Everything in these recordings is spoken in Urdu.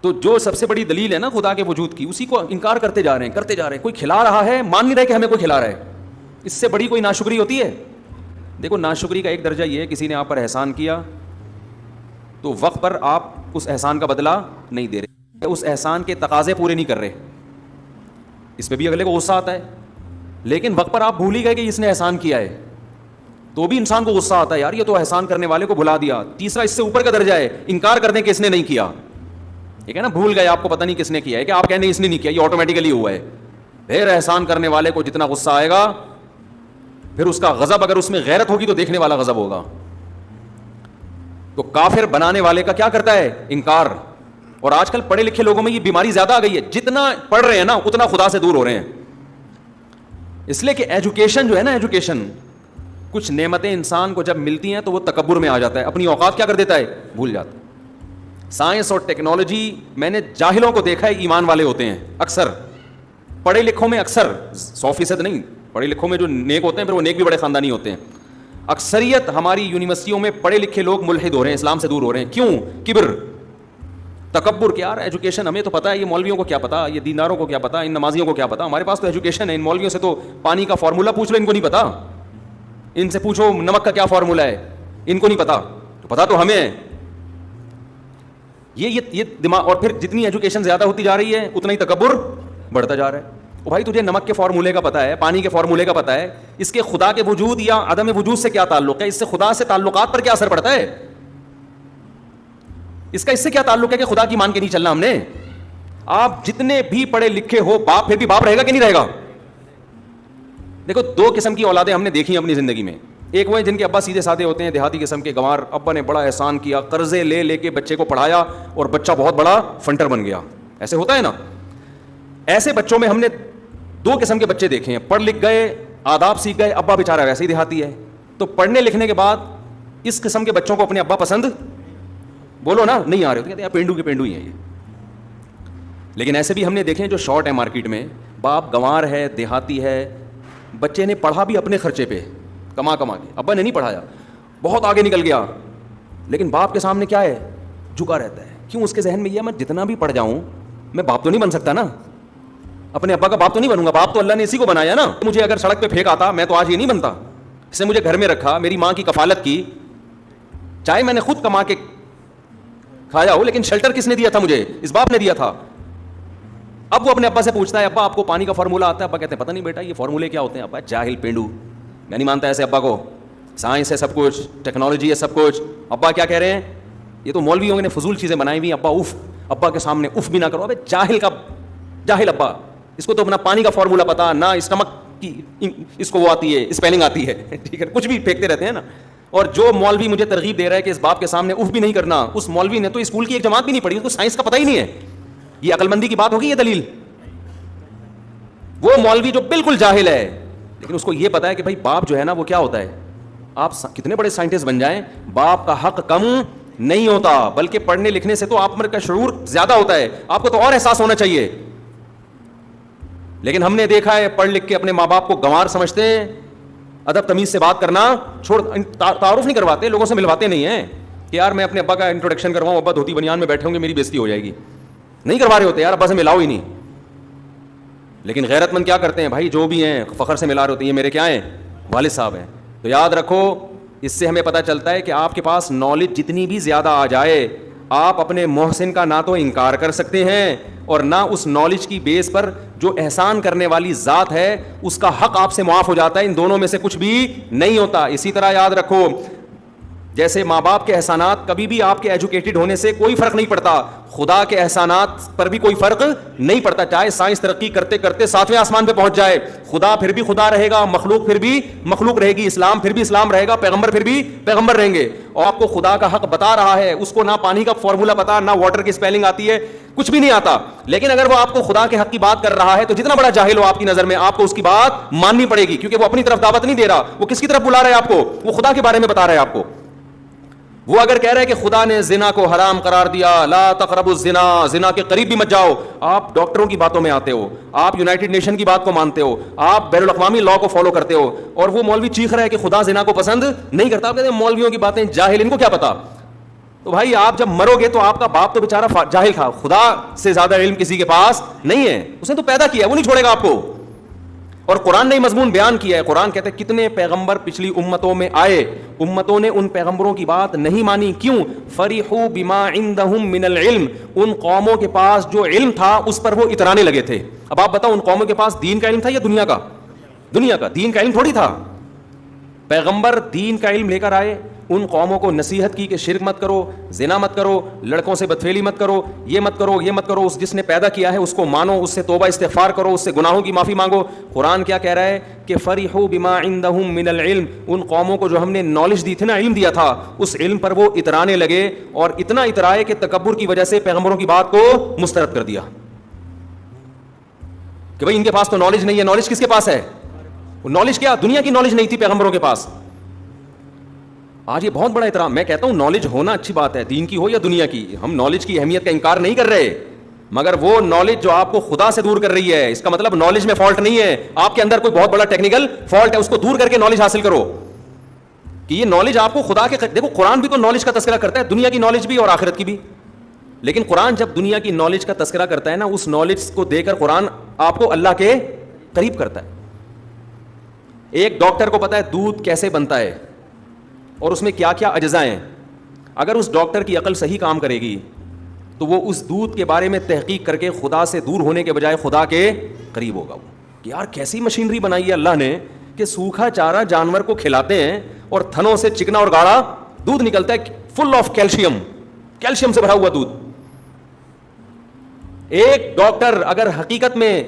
تو جو سب سے بڑی دلیل ہے نا خدا کے وجود کی, اسی کو انکار کرتے جا رہے ہیں. کوئی کھلا رہا ہے, مان نہیں رہے کہ ہمیں کوئی کھلا رہا ہے. اس سے بڑی کوئی ناشکری ہوتی ہے؟ دیکھو ناشکری کا ایک درجہ یہ ہے, کسی نے آپ پر احسان کیا تو وقت پر آپ اس احسان کا بدلہ نہیں دے رہے, اس احسان کے تقاضے پورے نہیں کر رہے, اس پہ بھی اگلے کو غصہ آتا ہے. لیکن وقت پر آپ بھول ہی گئے کہ اس نے احسان کیا ہے, تو بھی انسان کو غصہ آتا ہے, یار یہ تو احسان کرنے والے کو بھلا دیا. تیسرا اس سے اوپر کا درجہ ہے انکار کر دیں کہ اس نے نہیں کیا. یہ کہ نا بھول گئے, آپ کو پتہ نہیں کس نے کیا ہے, کہ آپ کہیں اس نے نہیں کیا, یہ آٹومیٹیکلی ہوا ہے. پھر احسان کرنے والے کو جتنا غصہ آئے گا, پھر اس کا غضب, اگر اس میں غیرت ہوگی تو دیکھنے والا غضب ہوگا. تو کافر بنانے والے کا کیا کرتا ہے؟ انکار. اور آج کل پڑھے لکھے لوگوں میں یہ بیماری زیادہ آ گئی ہے, جتنا پڑھ رہے ہیں نا اتنا خدا سے دور ہو رہے ہیں. اس لیے کہ ایجوکیشن جو ہے نا, ایجوکیشن, کچھ نعمتیں انسان کو جب ملتی ہیں تو وہ تکبر میں آ جاتا ہے, اپنی اوقات کیا کر دیتا ہے, بھول جاتا ہے. سائنس اور ٹیکنالوجی, میں نے جاہلوں کو دیکھا ہے ایمان والے ہوتے ہیں اکثر, پڑھے لکھوں میں اکثر 100% نہیں, پڑھے لکھوں میں جو نیک ہوتے ہیں پھر وہ نیک بھی بڑے خاندانی ہوتے ہیں. اکثریت ہماری یونیورسٹیوں میں پڑھے لکھے لوگ ملحد ہو رہے ہیں, اسلام سے دور ہو رہے ہیں. کیوں؟ کبر, تکبر. کہ یار ایجوکیشن ہمیں تو پتہ ہے, یہ مولویوں کو کیا پتا, یہ دینداروں کو کیا پتا, ان نمازیوں کو کیا پتا, ہمارے پاس تو ایجوکیشن ہے. ان مولویوں سے تو پانی کا فارمولہ پوچھ لو, ان کو نہیں پتا. ان سے پوچھو نمک کا کیا فارمولہ ہے, ان کو نہیں پتا. تو پتا تو ہمیں ہے. یہ دماغ. اور پھر جتنی ایجوکیشن زیادہ ہوتی جا رہی ہے اتنا ہی تکبر بڑھتا جا رہا ہے. او بھائی تجھے نمک کے فارمولے کا پتا ہے, پانی کے فارمولے کا پتا ہے, اس کے خدا کے وجود یا عدم وجود سے کیا تعلق ہے, اس سے خدا سے تعلقات پر کیا اثر پڑتا ہے, اس کا اس سے کیا تعلق ہے کہ خدا کی مان کے نہیں چلنا ہم نے. آپ جتنے بھی پڑھے لکھے ہو, باپ پھر بھی باپ رہے گا کہ نہیں رہے گا. دیکھو 2 قسم کی اولادیں ہم نے دیکھی اپنی زندگی میں. ایک وہ ہیں جن کے ابا سیدھے سادے ہوتے ہیں, دیہاتی قسم کے گنوار, ابا نے بڑا احسان کیا, قرضے لے لے کے بچے کو پڑھایا اور بچہ بہت بڑا فنٹر بن گیا. ایسے ہوتا ہے نا. ایسے بچوں میں ہم نے 2 قسم کے بچے دیکھے ہیں, پڑھ لکھ گئے, آداب سیکھ گئے, ابا بیچارہ ویسے ہی دیہاتی ہے. تو پڑھنے لکھنے کے بعد اس قسم کے بچوں کو اپنے ابا پسند, بولو نا, نہیں آ رہے, تو کہتے ہیں پینڈو کے پینڈو ہی ہیں یہ. لیکن ایسے بھی ہم نے دیکھے ہیں جو شارٹ ہے مارکیٹ میں, باپ گنوار ہے, دیہاتی ہے, بچے نے پڑھا بھی اپنے خرچے پہ, کما کے, ابا نے نہیں پڑھایا, بہت آگے نکل گیا, لیکن باپ کے سامنے کیا ہے, جھکا رہتا ہے. کیوں؟ اس کے ذہن میں یہ, میں جتنا بھی پڑھ جاؤں میں باپ تو نہیں بن سکتا نا, اپنے ابا کا باپ تو نہیں بنوں گا, باپ تو اللہ نے اسی کو بنایا نا. مجھے اگر سڑک پہ پھینک آتا میں تو آج یہ نہیں بنتا. اس نے مجھے گھر میں رکھا, میری ماں کی کفالت کی, چاہے میں نے خود کما کے کھایا ہو, لیکن شیلٹر کس نے دیا تھا مجھے, اس باپ نے دیا تھا. اب وہ اپنے ابا سے پوچھتا ہے, ابا آپ کو پانی کا فارمولہ آتا ہے؟ ابا کہتے ہیں پتہ نہیں بیٹا یہ فارمولے کیا ہوتے ہیں. ابا جاہل پینڈو, میں نہیں مانتا ایسے ابا کو, سائنس ہے سب کچھ, ٹیکنالوجی ہے سب کچھ. ابا کیا کہہ رہے ہیں, یہ تو مولویوں نے فضول چیزیں بنائی ہوئی ہیں. ابا اف, ابا کے سامنے اف بھی نہ کرو. ابے جاہل کا جاہل ابا, اس کو تو اپنا پانی کا فارمولہ پتا نہ, اس نمک کی اس کو وہ آتی ہے, اسپیلنگ آتی ہے, ٹھیک ہے, کچھ بھی پھینکتے رہتے ہیں نا. اور جو مولوی مجھے ترغیب دے رہا ہے کہ اس باپ کے سامنے اف بھی نہیں کرنا, اس مولوی نے تو اسکول کی ایک جماعت بھی نہیں پڑھی, اس کو سائنس کا پتہ ہی نہیں ہے. یہ عقل مندی کی بات ہوگی, یہ دلیل. وہ مولوی جو بالکل جاہل ہے, لیکن اس کو یہ پتا ہے کہ بھائی باپ جو ہے نا وہ کیا ہوتا ہے, آپ کتنے بڑے سائنٹسٹ بن جائیں, باپ کا حق کم نہیں ہوتا, بلکہ پڑھنے لکھنے سے تو آپ کا شعور زیادہ ہوتا ہے, آپ کو تو اور احساس ہونا چاہیے. لیکن ہم نے دیکھا ہے پڑھ لکھ کے اپنے ماں باپ کو گنوار سمجھتے ہیں, ادب تمیز سے بات کرنا چھوڑ, تعارف نہیں کرواتے, لوگوں سے ملواتے نہیں ہیں کہ یار میں اپنے ابا کا انٹروڈکشن کرواؤں, ابا دھوتی بنیان میں بیٹھے ہوں گے میری بےزتی ہو جائے گی, نہیں کروا رہے ہوتے, یار ابا سے ملاؤ ہی نہیں. لیکن غیرت مند کیا کرتے ہیں بھائی, جو بھی ہیں فخر سے ملا رہے ہوتے ہیں, یہ میرے کیا ہیں, والد صاحب ہیں. تو یاد رکھو, اس سے ہمیں پتہ چلتا ہے کہ آپ کے پاس نالج جتنی بھی زیادہ آ جائے, آپ اپنے محسن کا نہ تو انکار کر سکتے ہیں اور نہ اس نالج کی بیس پر جو احسان کرنے والی ذات ہے اس کا حق آپ سے معاف ہو جاتا ہے. ان دونوں میں سے کچھ بھی نہیں ہوتا. اسی طرح یاد رکھو, جیسے ماں باپ کے احسانات کبھی بھی آپ کے ایجوکیٹڈ ہونے سے کوئی فرق نہیں پڑتا, خدا کے احسانات پر بھی کوئی فرق نہیں پڑتا. چاہے سائنس ترقی کرتے کرتے 7ویں آسمان پہ پہنچ جائے, خدا پھر بھی خدا رہے گا, مخلوق پھر بھی مخلوق رہے گی, اسلام پھر بھی اسلام رہے گا, پیغمبر پھر بھی پیغمبر رہیں گے. اور آپ کو خدا کا حق بتا رہا ہے, اس کو نہ پانی کا فارمولہ پتا, نہ واٹر کی اسپیلنگ آتی ہے, کچھ بھی نہیں آتا, لیکن اگر وہ آپ کو خدا کے حق کی بات کر رہا ہے تو جتنا بڑا جاہل ہو آپ کی نظر میں, آپ کو اس کی بات ماننی پڑے گی, کیونکہ وہ اپنی طرف دعوت نہیں دے رہا, وہ کس کی طرف بلا رہا ہے آپ کو, وہ خدا کے بارے میں بتا رہا ہے آپ کو. وہ اگر کہہ رہے کہ خدا نے زنا کو حرام قرار دیا, لا تقربوا الزنا, زنا کے قریب بھی مت جاؤ, آپ ڈاکٹروں کی باتوں میں آتے ہو, آپ یونائٹڈ نیشن کی بات کو مانتے ہو, آپ بین الاقوامی لا کو فالو کرتے ہو, اور وہ مولوی چیخ رہا ہے کہ خدا زنا کو پسند نہیں کرتا. آپ کہتے ہیں مولویوں کی باتیں, جاہل, ان کو کیا پتا. تو بھائی آپ جب مرو گے تو آپ کا باپ تو بیچارہ جاہل تھا, خدا سے زیادہ علم کسی کے پاس نہیں ہے, اس نے تو پیدا کیا, وہ نہیں چھوڑے گا آپ کو. اور قرآن نے مضمون بیان کیا ہے. قرآن کہتے ہیں کتنے پیغمبر پچھلی امتوں میں آئے, امتوں نے ان پیغمبروں کی بات نہیں مانی. کیوں؟ فرحوا بما عندهم من العلم, ان قوموں کے پاس جو علم تھا اس پر وہ اترانے لگے تھے. اب آپ بتاؤ ان قوموں کے پاس دین کا علم تھا یا دنیا کا؟ دنیا کا. دین کا علم تھوڑی تھا. پیغمبر دین کا علم لے کر آئے, ان قوموں کو نصیحت کی کہ شرک مت کرو, زنا مت کرو, لڑکوں سے بدفعلی مت کرو, یہ مت کرو, یہ مت کرو, اس جس نے پیدا کیا ہے اس کو مانو, اس سے توبہ استغفار کرو, اس سے گناہوں کی معافی مانگو. قرآن کیا کہہ رہا ہے کہ فرحوا بما عندهم من العلم, ان قوموں کو جو ہم نے نالج دی تھی نا, علم دیا تھا, اس علم پر وہ اترانے لگے, اور اتنا اترائے کہ تکبر کی وجہ سے پیغمبروں کی بات کو مسترد کر دیا کہ بھائی ان کے پاس تو نالج نہیں ہے. نالج کس کے پاس ہے؟ نالج کیا؟ دنیا کی نالج نہیں تھی پیغمبروں کے پاس. آج یہ بہت بڑا احترام. میں کہتا ہوں نالج ہونا اچھی بات ہے, دین کی ہو یا دنیا کی, ہم نالج کی اہمیت کا انکار نہیں کر رہے, مگر وہ نالج جو آپ کو خدا سے دور کر رہی ہے, اس کا مطلب نالج میں فالٹ نہیں ہے, آپ کے اندر کوئی بہت بڑا ٹیکنیکل فالٹ ہے, اس کو دور کر کے نالج حاصل کرو کہ یہ نالج آپ کو خدا کے. دیکھو قرآن بھی تو نالج کا تذکرہ کرتا ہے, دنیا کی نالج بھی اور آخرت کی بھی, لیکن قرآن جب دنیا کی نالج کا تذکرہ کرتا ہے نا, اس نالج کو دے کر قرآن آپ کو اللہ کے قریب کرتا ہے. ایک ڈاکٹر کو پتا ہے دودھ کیسے بنتا ہے اور اس میں کیا کیا اجزاء ہیں. اگر اس ڈاکٹر کی عقل صحیح کام کرے گی تو وہ اس دودھ کے بارے میں تحقیق کر کے خدا سے دور ہونے کے بجائے خدا کے قریب ہوگا. وہ کہ یار کیسی مشینری بنائی ہے اللہ نے کہ سوکھا چارہ جانور کو کھلاتے ہیں اور تھنوں سے چکنا اور گاڑھا دودھ نکلتا ہے, فل آف کیلشیم, کیلشیم سے بھرا ہوا دودھ. ایک ڈاکٹر اگر حقیقت میں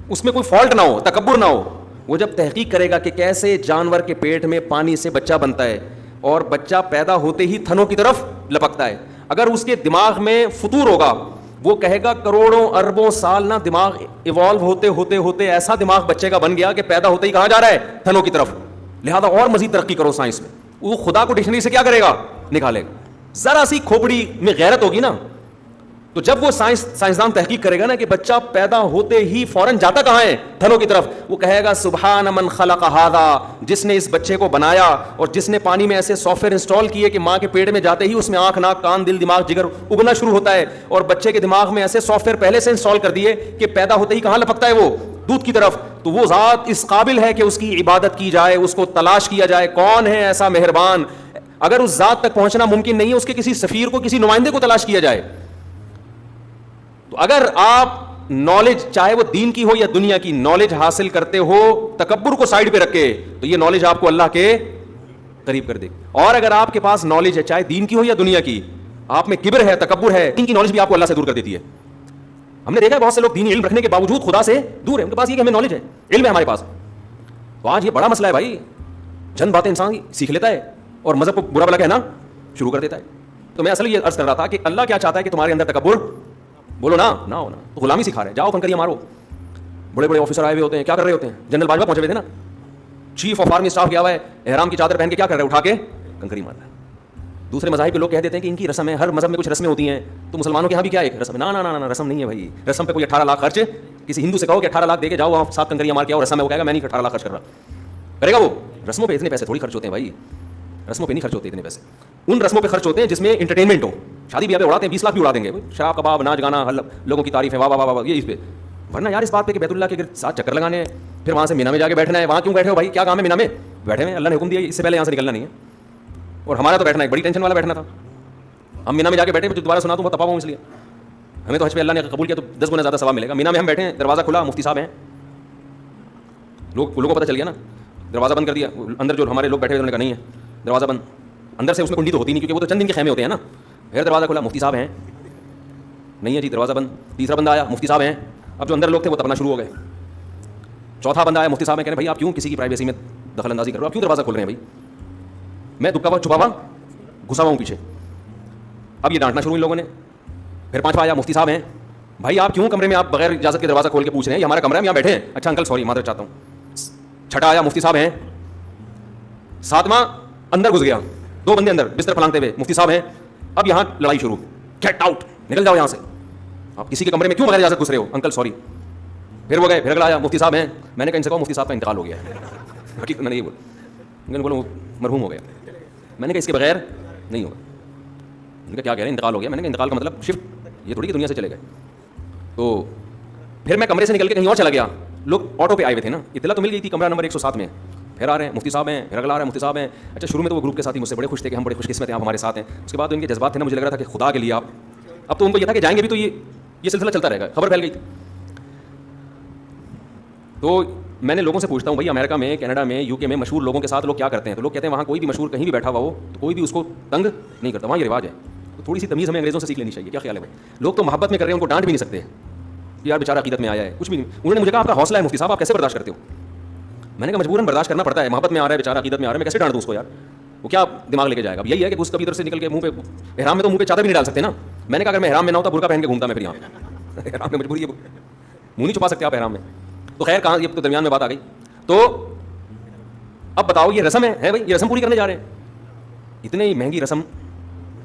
اس میں کوئی فالٹ نہ ہو, تکبر نہ ہو, وہ جب تحقیق کرے گا کہ کیسے جانور کے پیٹ میں پانی سے بچہ بنتا ہے اور بچہ پیدا ہوتے ہی تھنوں کی طرف لپکتا ہے, اگر اس کے دماغ میں فطور ہوگا, وہ کہے گا کروڑوں اربوں سال نہ دماغ ایوالو ہوتے ہوتے ہوتے ایسا دماغ بچے کا بن گیا کہ پیدا ہوتے ہی کہاں جا رہا ہے؟ تھنوں کی طرف. لہذا اور مزید ترقی کرو سائنس میں. وہ خدا کو ڈکشنری سے کیا کرے گا؟ نکالے گا. ذرا سی کھوپڑی میں غیرت ہوگی نا, تو جب وہ سائنسدان تحقیق کرے گا نا کہ بچہ پیدا ہوتے ہی فوراً جاتا کہاں ہے؟ تھنوں کی طرف, وہ کہے گا سبحان من خلق ھذا, جس نے اس بچے کو بنایا اور جس نے پانی میں ایسے سافٹ ویئر انسٹال کیے کہ ماں کے پیٹ میں جاتے ہی اس میں آنکھ, ناک, کان, دل, دماغ, جگر اگنا شروع ہوتا ہے, اور بچے کے دماغ میں ایسے سافٹ ویئر پہلے سے انسٹال کر دیے کہ پیدا ہوتے ہی کہاں لپکتا ہے؟ وہ دودھ کی طرف. تو وہ ذات اس قابل ہے کہ اس کی عبادت کی جائے, اس کو تلاش کیا جائے, کون ہے ایسا مہربان. اگر اس ذات تک پہنچنا ممکن نہیں ہے, اس کے کسی سفیر کو, کسی نمائندے کو تلاش کیا جائے. تو اگر آپ نالج چاہے وہ دین کی ہو یا دنیا کی نالج حاصل کرتے ہو تکبر کو سائڈ پہ رکھ کے, تو یہ نالج آپ کو اللہ کے قریب کر دے گی. اور اگر آپ کے پاس نالج ہے چاہے دین کی ہو یا دنیا کی, آپ میں کبر ہے, تکبر ہے, دین کی نالج بھی آپ کو اللہ سے دور کر دیتی ہے. ہم نے دیکھا ہے بہت سے لوگ دینی علم رکھنے کے باوجود خدا سے دور ہیں, ان کے پاس یہ کہ ہمیں نالج ہے, علم ہے ہمارے پاس. تو آج یہ بڑا مسئلہ ہے بھائی, چند باتیں انسان سیکھ لیتا ہے اور مذہب کو برا بلا کہنا شروع کر دیتا ہے. تو میں اصل یہ عرض کر رہا تھا کہ اللہ کیا چاہتا ہے کہ تمہارے اندر تکبر بولو نا ہونا. تو غلامی سکھا رہے ہیں, جاؤ کنکریاں مارو. بڑے بڑے آفیسر آئے ہوئے ہوتے ہیں, کیا کر رہے ہوتے ہیں؟ جنرل باجوہ پہنچے ہوئے تھے نا, چیف آف آرمی اسٹاف کیا ہوا ہے, احرام کی چادر پہن کے کیا کر رہے ہیں؟ اٹھا کے کنکری مار رہا ہے. دوسرے مذاہب کے لوگ کہہ دیتے ہیں کہ ان کی رسم ہے, ہر مذہب میں کچھ رسمیں ہوتی ہیں, تو مسلمانوں کے یہاں بھی کیا ایک رسم ہے؟ نا رسم نہیں ہے بھائی. رسم پہ کوئی 18 لاکھ خرچ, کسی ہندو سے کہو کہ 18 لاکھ دے کے جاؤ وہاں 7 کنکریاں مار کے آؤ, رسم ہے, وہ کہے گا میں نہیں 18 لاکھ خرچ کر رہا. کرے گا وہ؟ رسموں پہ اتنے پیسے تھوڑی خرچ ہوتے ہیں بھائی, رسموں پہ نہیں خرچ ہوتے اتنے پیسے. ان رسموں پہ خرچ ہوتے ہیں جس میں انٹرٹینمنٹ ہو. شادی بیاہ پہ اڑاتے ہیں, 20 لاکھ بھی اڑا دیں گے, شراب کباب, ناچ گانا, لوگوں کی تعریف ہے, واہ واہ واہ, یہ اس پہ. ورنہ یار اس بات پہ کہ بیت اللہ کے ساتھ چکر لگانے ہیں, پھر وہاں سے مینا میں جا کے بیٹھنا ہے. وہاں کیوں بیٹھے ہو بھائی؟ کیا کام ہے مینا میں بیٹھے ہوئے؟ اللہ نے حکم دیا اس سے پہلے یہاں سے نکلنا نہیں ہے. اور ہمارا تو بیٹھنا ہے بڑی ٹینشن والا بیٹھنا تھا. ہم مینا میں جا کے بیٹھے, دوبارہ سنا تو بہت تپا ہوں, اس لیے ہمیں تو حج پہ اللہ نے قبول کیا تو 10 گنا زیادہ ثواب ملے گا. مینا میں ہم بیٹھے ہیں, دروازہ کھلا, مفتی صاحب ہیں, لوگوں کو پتہ چل گیا نا, دروازہ بند کر دیا. اندر جو ہمارے لوگ بیٹھے ہوئے انہوں نے کہا نہیں ہے دروازہ بند, اندر سے اس میں کنڈی تو ہوتی نہیں کیونکہ وہ تو چند دن کے خیمے ہوتے ہیں نا. پھر دروازہ کھلا, مفتی صاحب ہیں, نہیں ہے جی دروازہ بند. تیسرا بندہ آیا, مفتی صاحب ہیں. اب جو اندر لوگ تھے وہ تپنا شروع ہو گئے. چوتھا بندہ آیا, مفتی صاحب ہیں, کہہ رہے بھائی آپ کیوں کسی کی پرائیویسی میں دخل اندازی کر رہے ہو, آپ کیوں دروازہ کھول رہے ہیں بھائی؟ میں دکا ہوا چھپا ہوا گھسا ہوا ہوں پیچھے. اب یہ ڈانٹنا شروع ان لوگوں نے. پھر 5واں آیا, مفتی صاحب ہیں, بھائی آپ کیوں کمرے میں آپ بغیر اجازت کے دروازہ کھول کے پوچھ رہے ہیں؟ یہ ہمارا کمرہ ہے, ہم یہاں بیٹھے ہیں. اچھا انکل سوری, معذرت چاہتا ہوں. 6واں آیا, مفتی صاحب ہیں. 7واں اندر گھس گیا, 2 بندے اندر بستر پھلانگتے ہوئے, مفتی صاحب ہیں. اب یہاں لڑائی شروع, گیٹ آؤٹ, نکل جاؤ یہاں سے, آپ کسی کے کمرے میں کیوں بغیر اجازت گھس رہے ہو؟ Uncle sorry. پھر وہ گئے, پھر اگلا آیا, مفتی صاحب ہیں. میں نے کہا ان سے کہا مفتی صاحب کا انتقال ہو گیا ہے. حقیقت میں نہیں بول, بولو مرحوم ہو گیا. میں نے کہا اس کے بغیر نہیں ہوگا. ان کا کیا کہہ رہے ہیں انتقال ہو گیا. میں نے کہا انتقال کا مطلب شفٹ, یہ تھوڑی کہ دنیا سے چلے گئے. تو پھر میں کمرے سے نکل کے کہیں اور چلا گیا. لوگ آٹو پہ آئے ہوئے تھے نا, اطلاع تو مل گئی تھی کمرہ نمبر 107 میں. پھر آ رہے ہیں مفتی صاحب ہیں, پھر اگلا آ رہا ہے مفتی صاحب ہیں. اچھا شروع میں تو وہ گروپ کے ساتھ ہی مجھ سے بڑے خوش تھے کہ ہم بڑے خوش قسمت ہیں آپ ہمارے ساتھ ہیں. اس کے بعد ان کے جذبات تھے نا, مجھے لگ رہا تھا کہ خدا کے لیے آپ, اب تو ان کو یہ تھا کہ جائیں گے بھی تو یہ سلسلہ چلتا رہے گا. خبر پھیل گئی تھی. تو میں نے لوگوں سے پوچھتا ہوں بھائی امریکہ میں, کینیڈا میں, یو کے میں مشہور لوگوں کے ساتھ لوگ کیا کرتے ہیں؟ تو لوگ کہتے ہیں وہاں کوئی بھی مشہور کہیں بھی بیٹھا ہوا ہو تو کوئی بھی اس کو تنگ نہیں کرتا, وہاں یہ رواج ہے. تو تھوڑی سی تمیز ہمیں انگریزوں سے سیکھ لینی چاہیے. کیا خیال ہے بھائی؟ لوگ تو محبت میں کر رہے ہیں, ان کو ڈانٹ بھی نہیں سکتے یار بیچارہ عقیدت میں آیا ہے, کچھ بھی نہیں. انہوں نے مجھے کہا آپ کا حوصلہ ہے مفتی صاحب, آپ کیسے برداشت کرتے ہو؟ میں نے کہا مجبوراً برداشت کرنا پڑتا ہے, محبت میں آ رہا ہے بیچارہ, عقیدت میں آ رہا ہے, میں کیسے ڈانٹ دوں اس کو یار؟ وہ کیا دماغ لے کے جائے گا؟ یہی ہے کہ اس کبھی ادھر سے نکل کے منہ پہ, احرام میں تو منہ پہ چادر بھی نہیں ڈال سکتے نا. میں نے کہا اگر میں احرام میں نہ ہوتا برقع پہن کے گھومتا میں پھر یہاں احرام میں مجبوری ہے, منہ نہیں چھپا سکتے آپ احرام میں. تو خیر کہاں, یہ تو درمیان میں بات آ گئی. تو اب بتاؤ یہ رسم ہے بھائی, یہ رسم پوری کرنے جا رہے ہیں. اتنی مہنگی رسم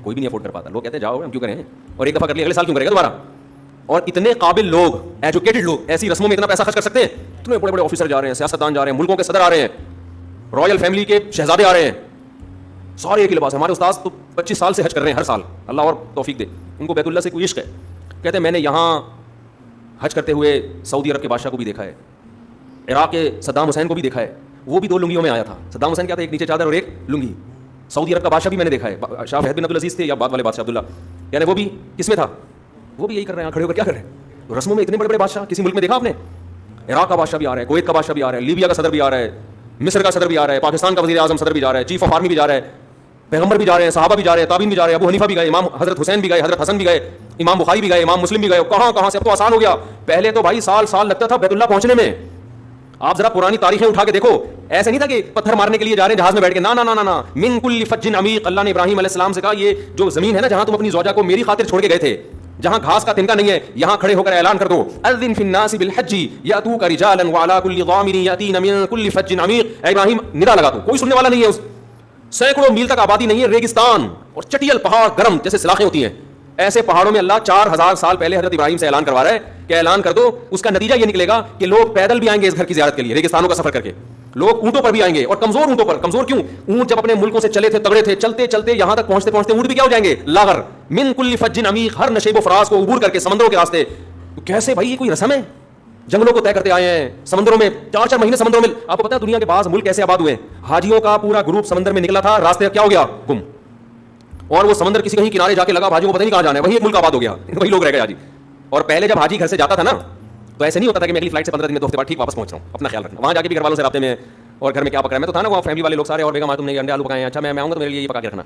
کوئی بھی نہیں افورڈ کر پاتا. لوگ کہتے ہیں جاؤ ہم کیوں کریں, اور ایک دفعہ کر لیا اگلے سال کیوں کرے گا دوبارہ. اور اتنے قابل لوگ, ایجوکیٹڈ لوگ ایسی رسموں میں اتنا پیسہ خرچ کر سکتے ہیں. اتنے بڑے بڑے آفیسر جا رہے ہیں, سیاستدان جا رہے ہیں, ملکوں کے صدر آ رہے ہیں, رائل فیملی کے شہزادے آ رہے ہیں, سارے ایک ہی لباس. ہمارے استاد تو 25 سال سے حج کر رہے ہیں ہر سال, اللہ اور توفیق دے ان کو, بیت اللہ سے کوئی عشق ہے. کہتے ہیں میں نے یہاں حج کرتے ہوئے سعودی عرب کے بادشاہ کو بھی دیکھا ہے, عراق کے صدام حسین کو بھی دیکھا ہے, وہ بھی 2 لنگیوں میں آیا تھا. صدام حسین کیا تھا, ایک نیچے چادر اور ایک لنگی. سعودی عرب کا بادشاہ بھی میں نے دیکھا ہے, شاہ فہد بن عبدالعزیز تھے یا بعد والے بادشاہ عبداللہ, یعنی وہ بھی کس میں تھا, وہ بھی یہی کر رہے ہیں, کھڑے ہو کر کیا کر رہے ہیں. رسموں میں اتنے بڑے بڑے بادشاہ کسی ملک میں دیکھا آپ نے؟ عراق کا بادشاہ بھی آ رہا ہے, کویت کا بادشاہ بھی آ رہا ہے, لیبیا کا صدر بھی آ رہا ہے, مصر کا صدر بھی آ رہا ہے, پاکستان کا وزیر اعظم صدر بھی جا رہا ہے, چیف آف آرمی بھی جا رہا ہے, پیغمبر بھی جا رہے ہیں, صحابہ بھی جا رہے ہیں, تابعین بھی جا رہے ہیں, ابو حنیفہ بھی گئے, امام حضرت حسین بھی گئے, حضرت حسن بھی گئے, امام بخاری بھی گئے, امام مسلم بھی گئے. کہاں کہاں سے, اب تو آسان ہو گیا. پہلے تو بھائی سال لگتا تھا بیت اللہ پہنچنے میں. آپ ذرا پرانی تاریخیں اٹھا کے دیکھو, ایسے نہیں تھا کہ پتھر مارنے کے لیے جا رہے ہیں جہاز میں بیٹھ کے, نا نا نا نا, من کل فج عمیق. اللہ نے ابراہیم علیہ السلام سے کہا یہ جو زمین ہے نا جہاں تم اپنی زوجہ کو میری خاطر چھوڑ کے گئے تھے, جہاں گھاس کا تنکا نہیں ہے, یہاں کھڑے ہو کر اعلان کر دو, اذن فی الناس بالحج یاتوک رجالا وعلی کل ضامر یاتین من کل فج عمیق. اے ابراہیم ندا لگا تو, کوئی سننے والا نہیں ہے, اس سینکڑوں میل تک آبادی نہیں ہے, ریگستان اور چٹیل پہاڑ گرم جیسے سلاخیں ہوتی ہیں, ایسے پہاڑوں میں اللہ 4000 سال پہلے حضرت ابراہیم سے اعلان کروا رہا ہے کہ اعلان کر دو. اس کا نتیجہ یہ نکلے گا کہ لوگ پیدل بھی آئیں گے اس گھر کی زیارت کے لیے, ریگستانوں کا سفر کر کے. لوگ اونٹوں پر بھی آئیں گے, اور کمزور اونٹوں پر. کمزور کیوں؟ اونٹ جب اپنے ملکوں سے چلے تھے, تگڑے تھے, چلتے چلتے یہاں تک پہنچتے پہنچتے اونٹ بھی کیا ہو جائیں گے, لاغر. من کل فج عمیق, ہر نشیب و فراز کو عبور کر کے سمندروں کے راستے. کیسے بھائی, یہ کوئی رسم ہے؟ جنگلوں کو طے کرتے آئے ہیں, سمندروں میں 4 مہینے سمندروں میں. آپ کو پتا ہے دنیا کے بعض ملک کیسے آباد ہوئے ہیں؟ حاجیوں کا پورا گروپ سمندر میں نکلا تھا, راستے کیا ہو گیا, گم. اور وہ سمندر کسی کہیں کنارے جا کے لگا, حاجیوں کو پتہ نہیں کہاں جانا ہے, وہی ایک ملک آباد ہو گیا, وہی لوگ رہ گئے حاجی. اور پہلے جب حاجی گھر سے جاتا تھا نا تو ایسے نہیں ہوتا تھا کہ میں اگلی فلائٹ سے 15 دن میں 2 ہفتے بعد ٹھیک واپس پہنچ رہا ہوں. اپنا خیال رکھنا, وہاں جا کے بھی گھر والوں سے رابطے میں, اور گھر میں کیا پکڑا ہے. میں تو تھا نا وہ فیملی والے لوگ سارے, اور بیگم تم نے انڈے آلو پکائے ہیں, اچھا میں آؤں گا تو میرے لیے یہ پکا کے رکھنا.